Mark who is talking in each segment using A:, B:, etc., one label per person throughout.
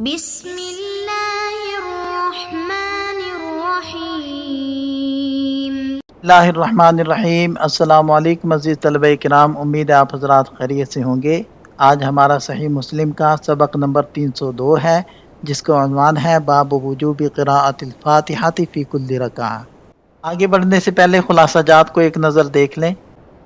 A: بسم اللہ الرحمن الرحیم۔
B: اللہ الرحمن الرحیم۔ السلام علیکم عزیز طلبہ کرام، امید ہے آپ حضرات خیریت سے ہوں گے۔ آج ہمارا صحیح مسلم کا سبق نمبر 302 ہے، جس کا عنوان ہے باب وجوب قراءۃ الفاتحہ فی کل رکعہ۔ آگے بڑھنے سے پہلے خلاصہ جات کو ایک نظر دیکھ لیں۔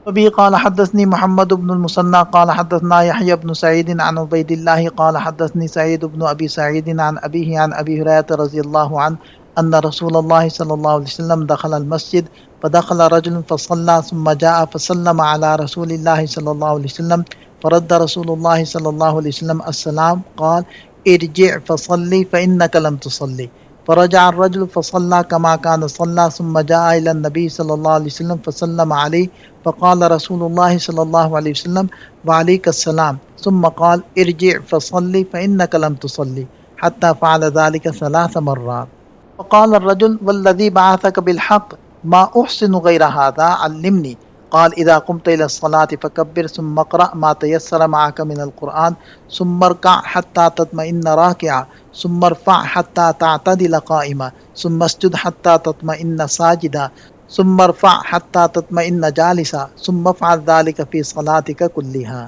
B: وبه قال حدثني محمد بن المثنى قال حدثنا يحيى بن سعيد عن عبيد الله قال حدثني سعيد بن ابي سعيد عن ابيه عن ابي هريره رضي الله عنه ان رسول الله صلى الله عليه وسلم دخل المسجد فدخل رجل فصلى ثم جاء فسلم على رسول الله صلى الله عليه وسلم فرد رسول الله صلى الله عليه وسلم السلام قال ارجع فصلي فانك لم تصلي فرجع الرجل فصلى كما كان صلى ثم جاء الى النبي صلى الله عليه وسلم فسلم عليه فقال رسول الله صلى الله عليه وسلم وعليك السلام ثم قال ارجع فصلي فإنك لم تصلي حتى فعل ذلك 3 مرات فقال الرجل والذي بعثك بالحق ما أحسن غير هذا علمني قال إذا قمت إلى الصلاة فكبر ثم اقرأ ما تيسر معك من القرآن ثم اركع حتى تطمئن راكعا ثم ارفع حتى تعتدل قائما ثم اسجد حتى تطمئن ساجدا ثم ارفع حتى تطمئن جالسا ثم افعل ذلك في صلاتك كلها۔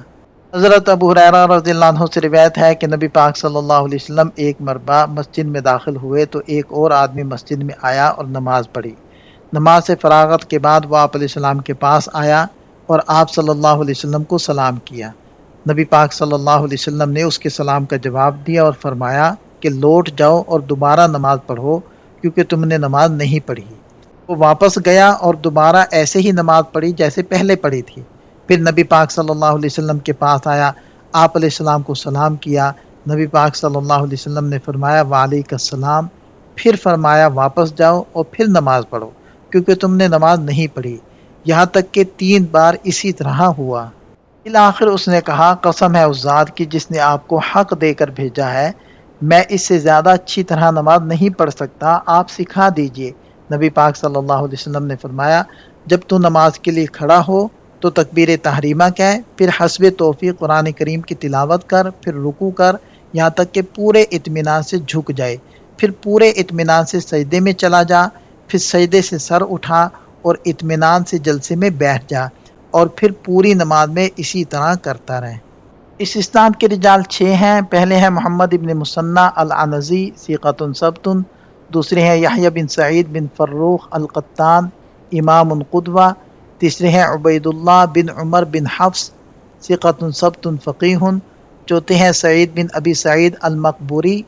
B: حضرت ابو ہریرہ رضی اللہ عنہ سے روایت ہے کہ نبی پاک صلی اللہ علیہ وسلم ایک مرتبہ مسجد میں داخل ہوئے تو ایک اور آدمی مسجد میں آیا اور نماز پڑھی۔ نماز سے فراغت کے بعد وہ آپ علیہ السلام کے پاس آیا اور آپ صلی اللہ علیہ وسلم کو سلام کیا۔ نبی پاک صلی اللہ علیہ وسلم نے اس کے سلام کا جواب دیا اور فرمایا کہ لوٹ جاؤ اور دوبارہ نماز پڑھو کیونکہ تم نے نماز نہیں پڑھی۔ وہ واپس گیا اور دوبارہ ایسے ہی نماز پڑھی جیسے پہلے پڑھی تھی۔ پھر نبی پاک صلی اللہ علیہ وسلم کے پاس آیا، آپ علیہ السلام کو سلام کیا۔ نبی پاک صلی اللہ علیہ وسلم نے فرمایا وعلیک السلام، پھر فرمایا واپس جاؤ اور پھر نماز پڑھو کیونکہ تم نے نماز نہیں پڑھی، یہاں تک کہ 3 بار اسی طرح ہوا۔ بالآخر اس نے کہا قسم ہے اس ذات کی جس نے آپ کو حق دے کر بھیجا ہے، میں اس سے زیادہ اچھی طرح نماز نہیں پڑھ سکتا، آپ سکھا دیجئے۔ نبی پاک صلی اللہ علیہ وسلم نے فرمایا جب تو نماز کے لیے کھڑا ہو تو تکبیر تحریمہ کہہ، پھر حسب توفیق قرآن کریم کی تلاوت کر، پھر رکوع کر یہاں تک کہ پورے اطمینان سے جھک جائے، پھر پورے اطمینان سے سجدے میں چلا جا، پھر سجدے سے سر اٹھا اور اطمینان سے جلسے میں بیٹھ جا، اور پھر پوری نماز میں اسی طرح کرتا رہے۔ اس اسناد کے رجال 6 ہیں۔ پہلے ہیں محمد ابن مثنى العنزی ثقۃ ثبت، دوسرے ہیں یحییٰ بن سعید بن فروخ القطان امام قدوہ، تیسرے ہیں عبید اللہ بن عمر بن حفص ثقۃ ثبت فقیہ، چوتھے ہیں سعید بن ابی سعید المقبوری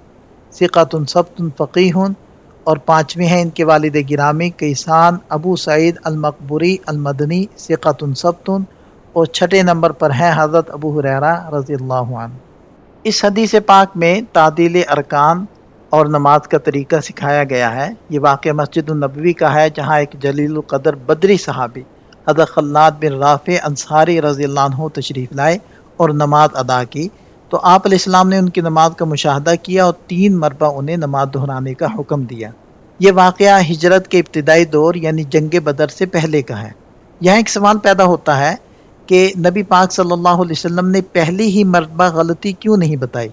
B: ثقۃ ثبت فقیہ، اور 5ویں ہیں ان کے والد گرامی کیسان ابو سعید المقبوری المدنی ثقۃ ثبت، اور 6 نمبر پر ہیں حضرت ابو ہریرہ رضی اللہ عنہ۔ اس حدیث پاک میں تعدیل ارکان اور نماز کا طریقہ سکھایا گیا ہے۔ یہ واقعہ مسجد النبوی کا ہے، جہاں ایک جلیل القدر بدری صحابی حضرت خلاد بن رافع انصاری رضی اللہ عنہ تشریف لائے اور نماز ادا کی، تو آپ علیہ السلام نے ان کی نماز کا مشاہدہ کیا اور 3 مرتبہ انہیں نماز دہرانے کا حکم دیا۔ یہ واقعہ ہجرت کے ابتدائی دور یعنی جنگ بدر سے پہلے کا ہے۔ یہاں ایک سوال پیدا ہوتا ہے کہ نبی پاک صلی اللہ علیہ وسلم نے پہلی ہی مرتبہ غلطی کیوں نہیں بتائی؟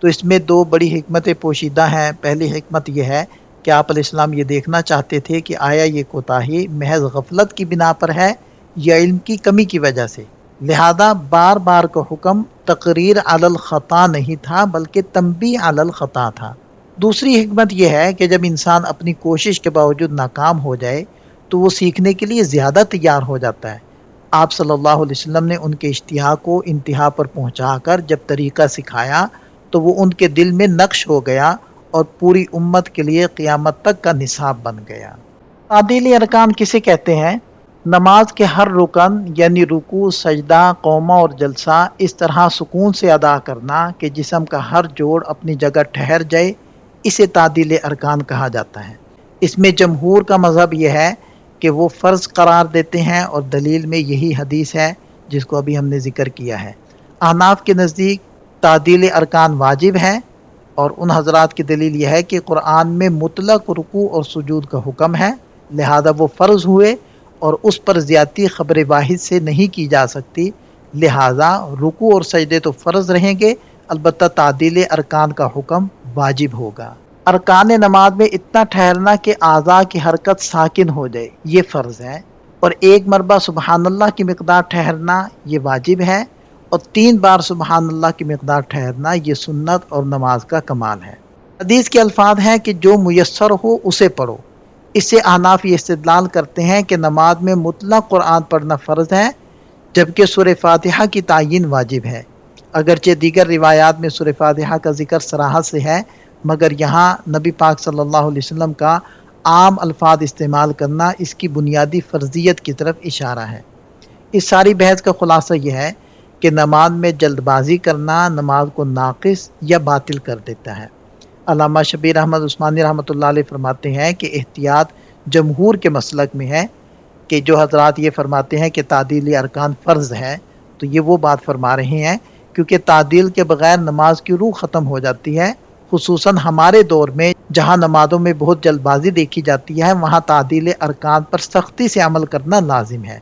B: تو اس میں 2 بڑی حکمتیں پوشیدہ ہیں۔ پہلی حکمت یہ ہے کہ آپ علیہ السلام یہ دیکھنا چاہتے تھے کہ آیا یہ کوتاہی محض غفلت کی بنا پر ہے یا علم کی کمی کی وجہ سے، لہذا بار بار کا حکم تقریر علی الخطا نہیں تھا بلکہ تنبیہ علی الخطا تھا۔ دوسری حکمت یہ ہے کہ جب انسان اپنی کوشش کے باوجود ناکام ہو جائے تو وہ سیکھنے کے لیے زیادہ تیار ہو جاتا ہے۔ آپ صلی اللہ علیہ وسلم نے ان کے اشتہا کو انتہا پر پہنچا کر جب طریقہ سکھایا تو وہ ان کے دل میں نقش ہو گیا اور پوری امت کے لیے قیامت تک کا نصاب بن گیا۔ تعدیل ارکان کسے کہتے ہیں؟ نماز کے ہر رکن یعنی رکوع، سجدہ، قومہ اور جلسہ اس طرح سکون سے ادا کرنا کہ جسم کا ہر جوڑ اپنی جگہ ٹھہر جائے، اسے تعدیل ارکان کہا جاتا ہے۔ اس میں جمہور کا مذہب یہ ہے کہ وہ فرض قرار دیتے ہیں اور دلیل میں یہی حدیث ہے جس کو ابھی ہم نے ذکر کیا ہے۔ احناف کے نزدیک تعدیل ارکان واجب ہے، اور ان حضرات کی دلیل یہ ہے کہ قرآن میں مطلق رکوع اور سجود کا حکم ہے، لہذا وہ فرض ہوئے اور اس پر زیادتی خبر واحد سے نہیں کی جا سکتی، لہذا رکوع اور سجدے تو فرض رہیں گے، البتہ تعدیل ارکان کا حکم واجب ہوگا۔ ارکان نماز میں اتنا ٹھہرنا کہ اعضاء کی حرکت ساکن ہو جائے یہ فرض ہے، اور ایک مرتبہ سبحان اللہ کی مقدار ٹھہرنا یہ واجب ہے، اور 3 بار سبحان اللہ کی مقدار ٹھہرنا یہ سنت اور نماز کا کمال ہے۔ حدیث کے الفاظ ہیں کہ جو میسر ہو اسے پڑھو۔ اس سے احناف یہ استدلال کرتے ہیں کہ نماز میں مطلق قرآن پڑھنا فرض ہے، جبکہ سورہ فاتحہ کی تعیین واجب ہے۔ اگرچہ دیگر روایات میں سورہ فاتحہ کا ذکر صراحت سے ہے، مگر یہاں نبی پاک صلی اللہ علیہ وسلم کا عام الفاظ استعمال کرنا اس کی بنیادی فرضیت کی طرف اشارہ ہے۔ اس ساری بحث کا خلاصہ یہ ہے کہ نماز میں جلد بازی کرنا نماز کو ناقص یا باطل کر دیتا ہے۔ علامہ شبیر احمد عثمانی رحمۃ اللہ علیہ فرماتے ہیں کہ احتیاط جمہور کے مسلک میں ہے کہ جو حضرات یہ فرماتے ہیں کہ تعدیل ارکان فرض ہے، تو یہ وہ بات فرما رہے ہیں کیونکہ تعدیل کے بغیر نماز کی روح ختم ہو جاتی ہے، خصوصاً ہمارے دور میں جہاں نمازوں میں بہت جلد بازی دیکھی جاتی ہے، وہاں تعدیل ارکان پر سختی سے عمل کرنا لازم ہے۔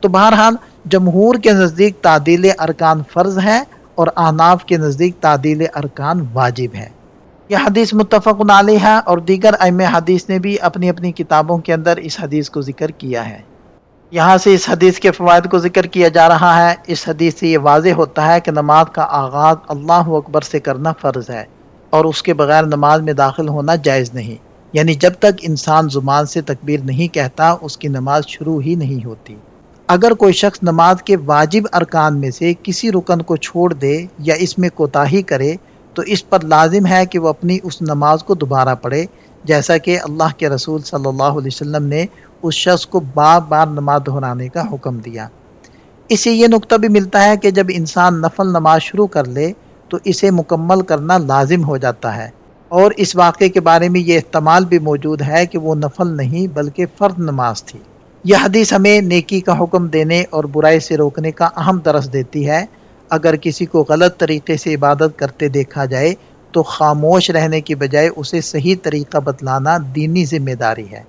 B: تو بہرحال جمہور کے نزدیک تعدیل ارکان فرض ہے اور احناف کے نزدیک تعدیل ارکان واجب ہے۔ یہ حدیث متفق علیہ ہے، اور دیگر ائمہ حدیث نے بھی اپنی اپنی کتابوں کے اندر اس حدیث کو ذکر کیا ہے۔ یہاں سے اس حدیث کے فوائد کو ذکر کیا جا رہا ہے۔ اس حدیث سے یہ واضح ہوتا ہے کہ نماز کا آغاز اللہ اکبر سے کرنا فرض ہے، اور اس کے بغیر نماز میں داخل ہونا جائز نہیں، یعنی جب تک انسان زبان سے تکبیر نہیں کہتا اس کی نماز شروع ہی نہیں ہوتی۔ اگر کوئی شخص نماز کے واجب ارکان میں سے کسی رکن کو چھوڑ دے یا اس میں کوتاہی کرے تو اس پر لازم ہے کہ وہ اپنی اس نماز کو دوبارہ پڑھے، جیسا کہ اللہ کے رسول صلی اللہ علیہ وسلم نے اس شخص کو بار بار نماز دہرانے کا حکم دیا۔ اس سے یہ نقطہ بھی ملتا ہے کہ جب انسان نفل نماز شروع کر لے تو اسے مکمل کرنا لازم ہو جاتا ہے، اور اس واقعے کے بارے میں یہ احتمال بھی موجود ہے کہ وہ نفل نہیں بلکہ فرض نماز تھی۔ یہ حدیث ہمیں نیکی کا حکم دینے اور برائی سے روکنے کا اہم درس دیتی ہے۔ اگر کسی کو غلط طریقے سے عبادت کرتے دیکھا جائے تو خاموش رہنے کی بجائے اسے صحیح طریقہ بتلانا دینی ذمہ داری ہے۔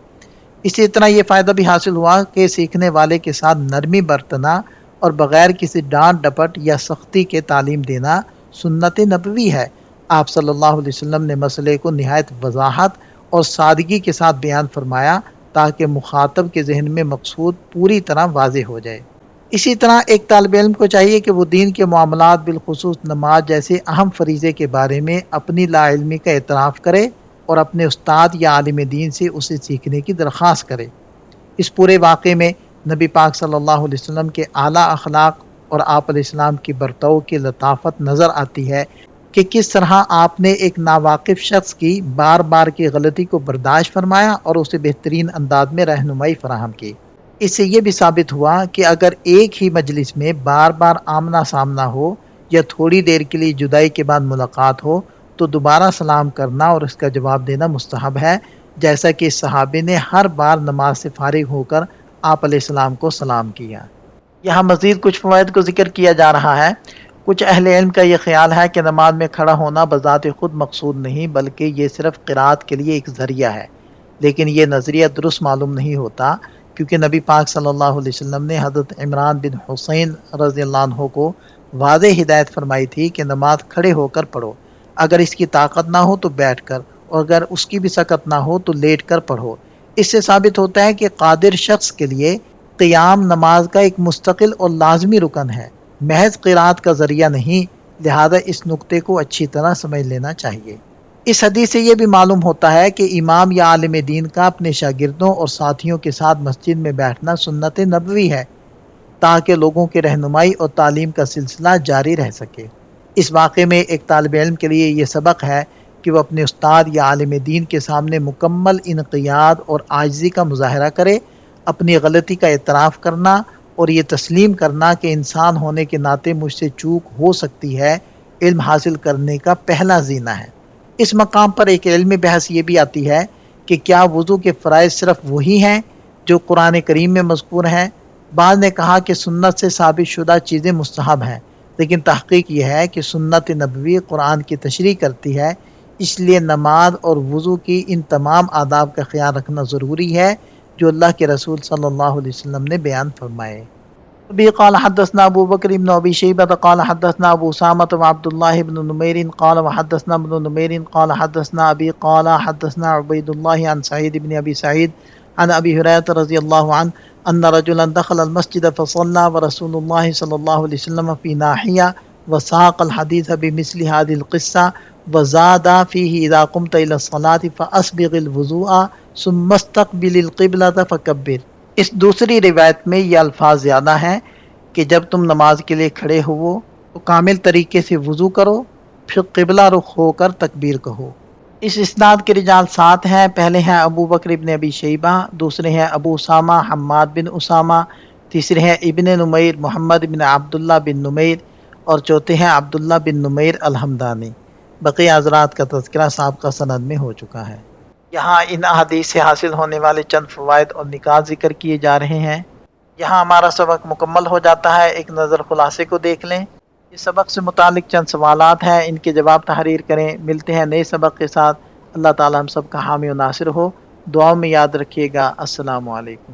B: اسی طرح یہ فائدہ بھی حاصل ہوا کہ سیکھنے والے کے ساتھ نرمی برتنا اور بغیر کسی ڈانٹ ڈپٹ یا سختی کے تعلیم دینا سنت نبوی ہے۔ آپ صلی اللہ علیہ وسلم نے مسئلے کو نہایت وضاحت اور سادگی کے ساتھ بیان فرمایا تاکہ مخاطب کے ذہن میں مقصود پوری طرح واضح ہو جائے۔ اسی طرح ایک طالب علم کو چاہیے کہ وہ دین کے معاملات بالخصوص نماز جیسے اہم فریضے کے بارے میں اپنی لا علمی کا اعتراف کرے اور اپنے استاد یا عالم دین سے اسے سیکھنے کی درخواست کرے۔ اس پورے واقعے میں نبی پاک صلی اللہ علیہ وسلم کے اعلیٰ اخلاق اور آپ علیہ السلام کی برتاؤ کی لطافت نظر آتی ہے کہ کس طرح آپ نے ایک ناواقف شخص کی بار بار کی غلطی کو برداشت فرمایا اور اسے بہترین انداز میں رہنمائی فراہم کی۔ اس سے یہ بھی ثابت ہوا کہ اگر ایک ہی مجلس میں بار بار آمنا سامنا ہو یا تھوڑی دیر کے لیے جدائی کے بعد ملاقات ہو تو دوبارہ سلام کرنا اور اس کا جواب دینا مستحب ہے، جیسا کہ اس صحابی نے ہر بار نماز سے فارغ ہو کر آپ علیہ السلام کو سلام کیا۔ یہاں مزید کچھ فوائد کو ذکر کیا جا رہا ہے۔ کچھ اہل علم کا یہ خیال ہے کہ نماز میں کھڑا ہونا بذات خود مقصود نہیں بلکہ یہ صرف قرات کے لیے ایک ذریعہ ہے، لیکن یہ نظریہ درست معلوم نہیں ہوتا، کیونکہ نبی پاک صلی اللہ علیہ وسلم نے حضرت عمران بن حسین رضی اللہ عنہ کو واضح ہدایت فرمائی تھی کہ نماز کھڑے ہو کر پڑھو، اگر اس کی طاقت نہ ہو تو بیٹھ کر، اور اگر اس کی بھی سکت نہ ہو تو لیٹ کر پڑھو۔ اس سے ثابت ہوتا ہے کہ قادر شخص کے لیے قیام نماز کا ایک مستقل اور لازمی رکن ہے، محض قرات کا ذریعہ نہیں، لہذا اس نقطے کو اچھی طرح سمجھ لینا چاہیے۔ اس حدیث سے یہ بھی معلوم ہوتا ہے کہ امام یا عالم دین کا اپنے شاگردوں اور ساتھیوں کے ساتھ مسجد میں بیٹھنا سنت نبوی ہے تاکہ لوگوں کی رہنمائی اور تعلیم کا سلسلہ جاری رہ سکے۔ اس واقعے میں ایک طالب علم کے لیے یہ سبق ہے کہ وہ اپنے استاد یا عالم دین کے سامنے مکمل انقیاد اور عاجزی کا مظاہرہ کرے، اپنی غلطی کا اعتراف کرنا اور یہ تسلیم کرنا کہ انسان ہونے کے ناطے مجھ سے چوک ہو سکتی ہے، علم حاصل کرنے کا پہلا زینہ ہے۔ اس مقام پر ایک علمی بحث یہ بھی آتی ہے کہ کیا وضو کے فرائض صرف وہی ہیں جو قرآن کریم میں مذکور ہیں؟ بعض نے کہا کہ سنت سے ثابت شدہ چیزیں مستحب ہیں، لیکن تحقیق یہ ہے کہ سنت نبوی قرآن کی تشریح کرتی ہے، اس لیے نماز اور وضو کی ان تمام آداب کا خیال رکھنا ضروری ہے جو اللہ کے رسول صلی اللہ علیہ وسلم نے بیان فرمائے۔ أبي قال حدثنا أبو بكر بن أبي شيبة قال حدثنا أبو أسامة وعبد الله بن نمير قال وحدثنا ابن نمير قال حدثنا أبي قال حدثنا عبيد الله عن سعيد بن أبي سعيد عن أبي هريرة رضي الله عنه أن رجلا دخل المسجد فصلى ورسول الله صلى الله عليه وسلم في ناحية وساق الحديث بمثل هذه القصة وزاد فيه إذا قمت إلى الصلاة فأسبغ الوضوء ثم استقبل القبلة فكبر۔ اس دوسری روایت میں یہ الفاظ زیادہ ہیں کہ جب تم نماز کے لیے کھڑے ہو تو کامل طریقے سے وضو کرو، پھر قبلہ رخ ہو کر تکبیر کہو۔ اس اسناد کے رجال 7 ہیں۔ پہلے ہیں ابو بکر ابن ابی شیبہ، دوسرے ہیں ابو اسامہ حماد بن اسامہ، تیسرے ہیں ابن نمیر محمد بن عبداللہ بن نمیر، اور چوتھے ہیں عبداللہ بن نمیر الحمدانی۔ بقیہ حضرات کا تذکرہ سابقہ سند میں ہو چکا ہے۔ یہاں ان احادیث سے حاصل ہونے والے چند فوائد اور نکات ذکر کیے جا رہے ہیں۔ یہاں ہمارا سبق مکمل ہو جاتا ہے۔ ایک نظر خلاصے کو دیکھ لیں۔ اس سبق سے متعلق چند سوالات ہیں، ان کے جواب تحریر کریں۔ ملتے ہیں نئے سبق کے ساتھ۔ اللہ تعالی ہم سب کا حامی و ناصر ہو۔ دعاؤں میں یاد رکھیے گا۔ السلام علیکم۔